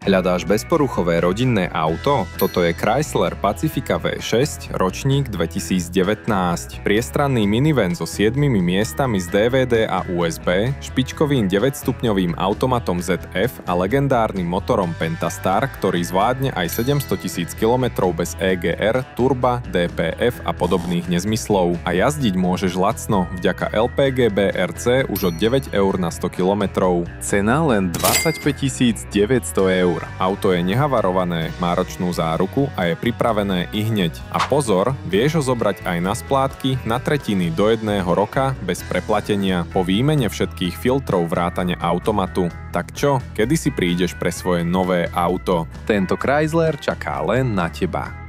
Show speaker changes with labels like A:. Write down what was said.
A: Hľadáš bezporuchové rodinné auto? Toto je Chrysler Pacifica V6, ročník 2019. Priestranný minivan so 7 miestami z DVD a USB, špičkovým 9-stupňovým automatom ZF a legendárnym motorom Pentastar, ktorý zvládne aj 700 000 km bez EGR, turba, DPF a podobných nezmyslov. A jazdiť môžeš lacno vďaka LPG BRC už od 9 eur na 100 km. Cena len 25 900 eur. Auto je nehavarované, má ročnú záruku a je pripravené ihneď. A pozor, vieš ho zobrať aj na splátky na tretiny do 1 roka bez preplatenia po výmene všetkých filtrov vrátane automatu. Tak čo, kedy si prídeš pre svoje nové auto? Tento Chrysler čaká len na teba.